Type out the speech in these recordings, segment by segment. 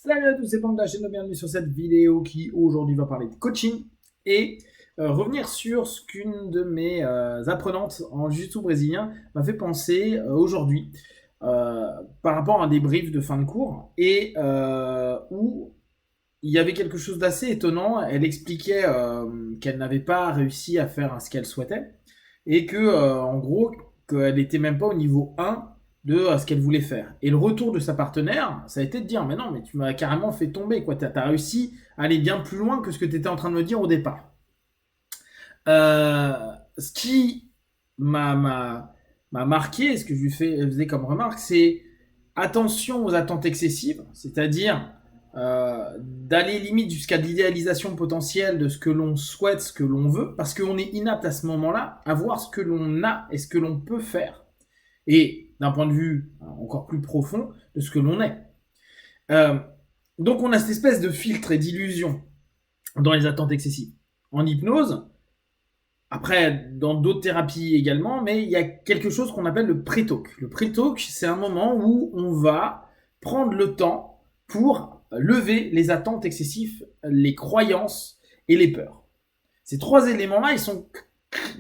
Salut à tous, c'est Panda, bienvenue sur cette vidéo qui aujourd'hui va parler de coaching et revenir sur ce qu'une de mes apprenantes en jiu-jitsu brésilien m'a fait penser aujourd'hui par rapport à un débrief de fin de cours et où il y avait quelque chose d'assez étonnant. Elle expliquait qu'elle n'avait pas réussi à faire ce qu'elle souhaitait et que en gros qu'elle était même pas au niveau 1 de ce qu'elle voulait faire. Et le retour de sa partenaire, ça a été de dire mais non, mais tu m'as carrément fait tomber, quoi. T'as réussi à aller bien plus loin que ce que tu étais en train de me dire au départ. Euh, Ce qui m'a marqué, ce que je lui faisais comme remarque, c'est attention aux attentes excessives, c'est-à-dire d'aller limite jusqu'à l'idéalisation potentielle de ce que l'on souhaite, ce que l'on veut, parce qu'on est inapte à ce moment-là à voir ce que l'on a et ce que l'on peut faire. Et d'un point de vue encore plus profond de ce que l'on est. Euh, donc on a cette espèce de filtre et d'illusion dans les attentes excessives. En hypnose, après dans d'autres thérapies également, mais il y a quelque chose qu'on appelle le pré-talk. Le pré-talk, c'est un moment où on va prendre le temps pour lever les attentes excessives, les croyances et les peurs. Ces trois éléments-là, ils sont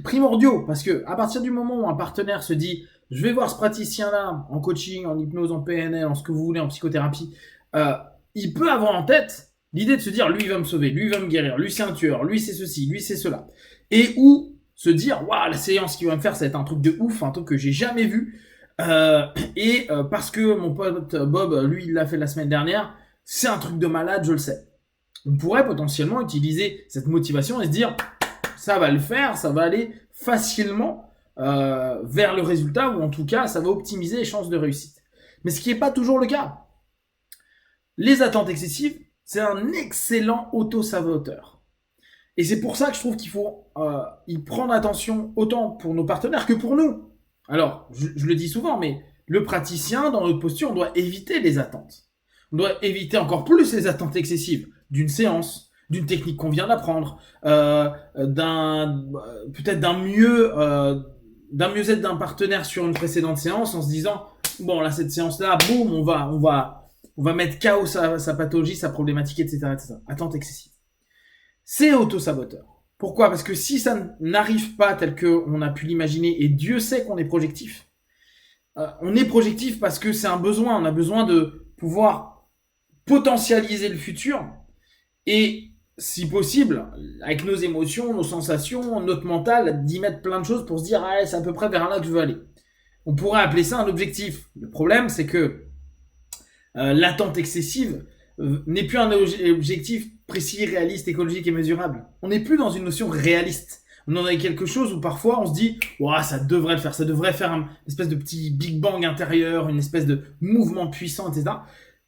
primordiaux parce que à partir du moment où un partenaire se dit je vais voir ce praticien-là en coaching, en hypnose, en PNL, en ce que vous voulez, en psychothérapie, euh, il peut avoir en tête l'idée de se dire lui il va me sauver, lui il va me guérir, lui c'est un tueur, lui c'est ceci, lui c'est cela. Et ou se dire waouh, la séance qu'il va me faire ça va être un truc de ouf, un truc que j'ai jamais vu. Parce que mon pote Bob, lui il l'a fait la semaine dernière, c'est un truc de malade, je le sais. On pourrait potentiellement utiliser cette motivation et se dire ça va le faire, ça va aller facilement vers le résultat, ou en tout cas, ça va optimiser les chances de réussite. Mais ce qui n'est pas toujours le cas. Les attentes excessives, c'est un excellent auto-saboteur. Et c'est pour ça que je trouve qu'il faut y prendre attention autant pour nos partenaires que pour nous. Alors, je le dis souvent, mais le praticien, dans notre posture, on doit éviter les attentes. On doit éviter encore plus les attentes excessives d'une séance, d'une technique qu'on vient d'apprendre, peut-être d'un mieux-être d'un partenaire sur une précédente séance, en se disant bon là cette séance-là, boum, on va mettre KO sa pathologie, sa problématique, etc., etc. Attente excessive. C'est auto-saboteur. Pourquoi? Parce que si ça n'arrive pas tel qu'on a pu l'imaginer, et Dieu sait qu'on est projectif, on est projectif parce que c'est un besoin. On a besoin de pouvoir potentialiser le futur et, si possible, avec nos émotions, nos sensations, notre mental, d'y mettre plein de choses pour se dire ah, c'est à peu près vers là que je veux aller. On pourrait appeler ça un objectif. Le problème, c'est que l'attente excessive n'est plus un objectif précis, réaliste, écologique et mesurable. On n'est plus dans une notion réaliste. On en a quelque chose où parfois on se dit oh, ça devrait le faire, ça devrait faire une espèce de petit Big Bang intérieur, une espèce de mouvement puissant, etc.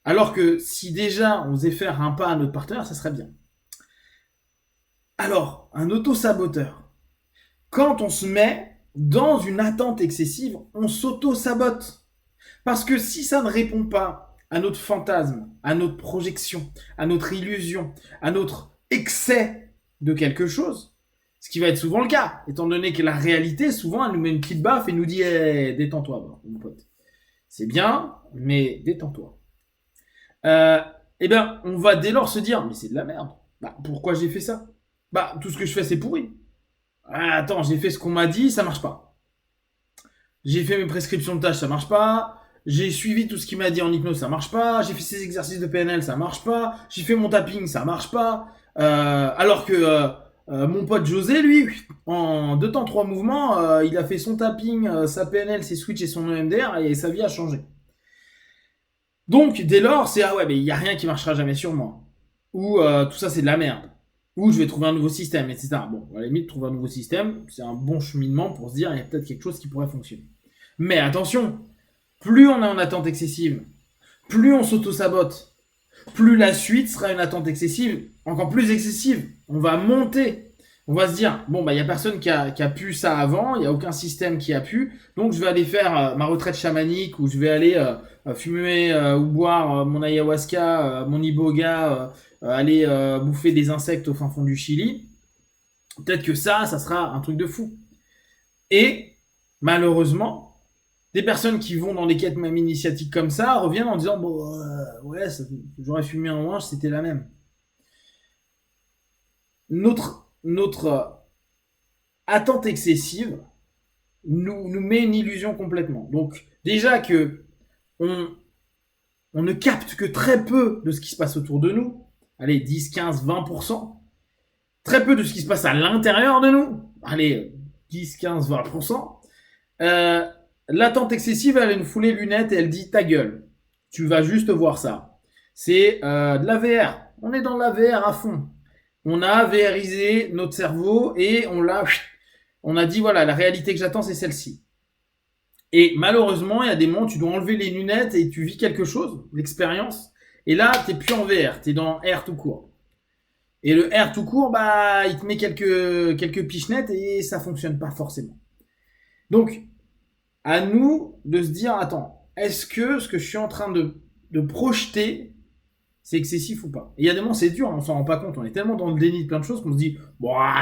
Alors que si déjà on faisait faire un pas à notre partenaire, ça serait bien. Alors, un auto-saboteur. Quand on se met dans une attente excessive, on s'auto-sabote. Parce que si ça ne répond pas à notre fantasme, à notre projection, à notre illusion, à notre excès de quelque chose, ce qui va être souvent le cas, étant donné que la réalité, souvent, elle nous met une petite baffe et nous dit hey, détends-toi, mon pote. C'est bien, mais détends-toi. Eh bien, on va dès lors se dire mais c'est de la merde. Bah, pourquoi j'ai fait ça? Bah, tout ce que je fais, c'est pourri. Ah, attends, j'ai fait ce qu'on m'a dit, ça marche pas. J'ai fait mes prescriptions de tâches, ça marche pas. J'ai suivi tout ce qu'il m'a dit en hypnose, ça marche pas. J'ai fait ces exercices de PNL, ça marche pas. J'ai fait mon tapping, ça marche pas. Alors que mon pote José, lui, en 2 temps 3 mouvements, il a fait son tapping, sa PNL, ses switches et son EMDR et sa vie a changé. Donc, dès lors, c'est ah ouais, mais il y a rien qui marchera jamais sur moi. Ou tout ça, c'est de la merde. Ou je vais trouver un nouveau système, etc. Bon, à la limite, trouver un nouveau système, c'est un bon cheminement pour se dire il y a peut-être quelque chose qui pourrait fonctionner. Mais attention, plus on est en attente excessive, plus on s'auto-sabote, plus la suite sera une attente excessive, encore plus excessive. On va monter. On va se dire, bon, bah, il n'y a personne qui a pu ça avant, il n'y a aucun système qui a pu, donc je vais aller faire ma retraite chamanique, ou je vais aller fumer ou boire mon ayahuasca, mon iboga, aller bouffer des insectes au fin fond du Chili. Peut-être que ça sera un truc de fou. Et malheureusement, Des personnes qui vont dans des quêtes même initiatiques comme ça reviennent en disant bon ouais, j'aurais fumé un orange, c'était la même. Notre attente excessive nous met une illusion complètement. Donc déjà que on, on ne capte que très peu de ce qui se passe autour de nous, allez 10, 15, 20%, très peu de ce qui se passe à l'intérieur de nous, allez 10, 15, 20%, l'attente excessive, elle a une foulée lunettes et elle dit ta gueule. Tu vas juste voir ça. C'est de la VR. On est dans la VR à fond. On a VRisé notre cerveau et on a dit voilà, la réalité que j'attends, c'est celle-ci. Et malheureusement, il y a des moments où tu dois enlever les lunettes et tu vis quelque chose, l'expérience. Et là, t'es plus en VR, t'es dans R tout court. Et le R tout court, bah, il te met quelques pichenettes et ça fonctionne pas forcément. Donc, à nous de se dire, attends, est-ce que ce que je suis en train de projeter, c'est excessif ou pas? Et il y a des moments, c'est dur, on s'en rend pas compte. On est tellement dans le déni de plein de choses qu'on se dit,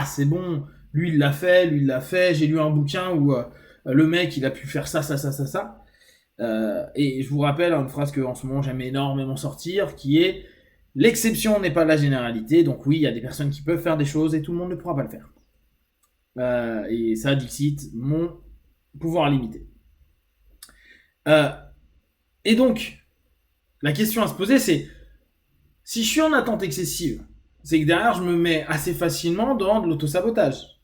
c'est bon, lui il l'a fait, lui il l'a fait, j'ai lu un bouquin où le mec il a pu faire ça. Et je vous rappelle une phrase que en ce moment j'aime énormément sortir, qui est l'exception n'est pas la généralité. Donc oui, il y a des personnes qui peuvent faire des choses et tout le monde ne pourra pas le faire. Et ça, Dixit, mon pouvoir limité. Et donc, la question à se poser, c'est si je suis en attente excessive, c'est que derrière, je me mets assez facilement dans de l'autosabotage.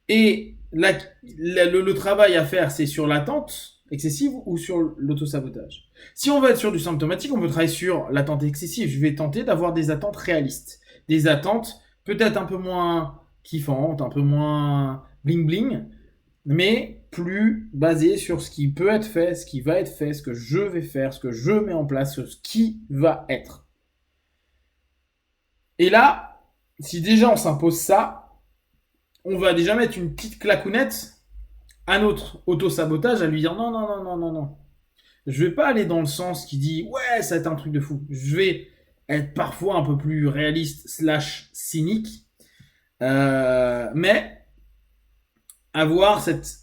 Et le travail à faire, c'est sur l'attente excessive ou sur l'autosabotage. Si on veut être sur du symptomatique, on peut travailler sur l'attente excessive. Je vais tenter d'avoir des attentes réalistes. Des attentes peut-être un peu moins kiffantes, un peu moins bling bling, mais plus basées sur ce qui peut être fait, ce qui va être fait, ce que je vais faire, ce que je mets en place, ce qui va être. Et là, si déjà on s'impose ça, on va déjà mettre une petite claquounette à notre auto-sabotage, à lui dire non. Je vais pas aller dans le sens qui dit ouais, ça va être un truc de fou. Je vais être parfois un peu plus réaliste / cynique, mais avoir cette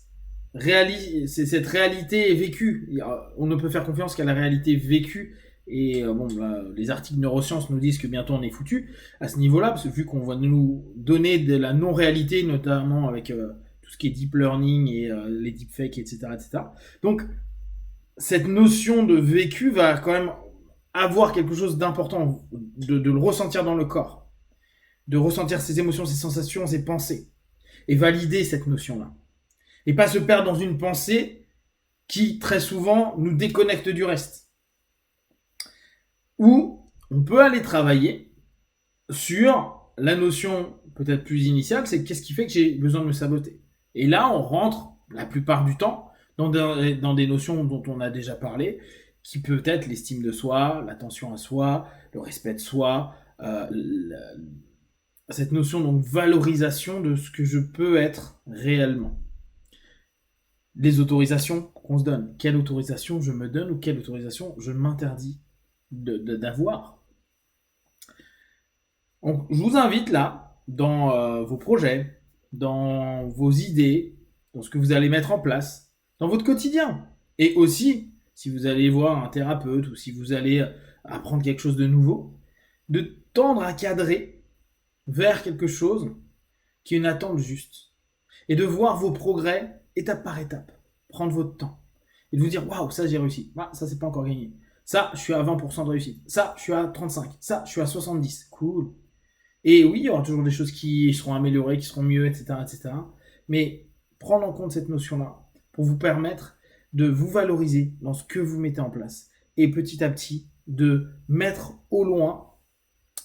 réalité vécue. On ne peut faire confiance qu'à la réalité vécue. Et les articles neurosciences nous disent que bientôt on est foutu à ce niveau-là, parce que vu qu'on va nous donner de la non-réalité, notamment avec tout ce qui est deep learning et les deepfakes, etc. Donc, cette notion de vécu va quand même avoir quelque chose d'important, de le ressentir dans le corps, de ressentir ses émotions, ses sensations, ses pensées, et valider cette notion-là. Et pas se perdre dans une pensée qui, très souvent, nous déconnecte du reste. Ou on peut aller travailler sur la notion peut-être plus initiale, c'est qu'est-ce qui fait que j'ai besoin de me saboter. Et là, on rentre, la plupart du temps, dans des notions dont on a déjà parlé, qui peut être l'estime de soi, l'attention à soi, le respect de soi, cette notion donc valorisation de ce que je peux être réellement. Les autorisations qu'on se donne. Quelle autorisation je me donne ou quelle autorisation je m'interdis d'avoir. Donc, je vous invite là, dans vos projets, dans vos idées, dans ce que vous allez mettre en place, dans votre quotidien. Et aussi, si vous allez voir un thérapeute ou si vous allez apprendre quelque chose de nouveau, de tendre à cadrer vers quelque chose qui est une attente juste. Et de voir vos progrès étape par étape. Prendre votre temps. Et de vous dire, waouh, ça j'ai réussi. Ça c'est pas encore gagné. Ça, je suis à 20% de réussite. Ça, je suis à 35. Ça, je suis à 70. Cool. Et oui, il y aura toujours des choses qui seront améliorées, qui seront mieux, etc. Mais prendre en compte cette notion-là pour vous permettre de vous valoriser dans ce que vous mettez en place. Et petit à petit, de mettre au loin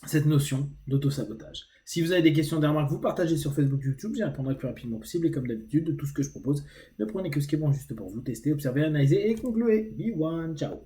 cette notion d'auto-sabotage. Si vous avez des questions, des remarques, vous partagez sur Facebook, YouTube, j'y répondrai le plus rapidement possible. Et comme d'habitude, de tout ce que je propose, ne prenez que ce qui est bon juste pour vous. Testez, observez, analysez et concluez. Be one, ciao.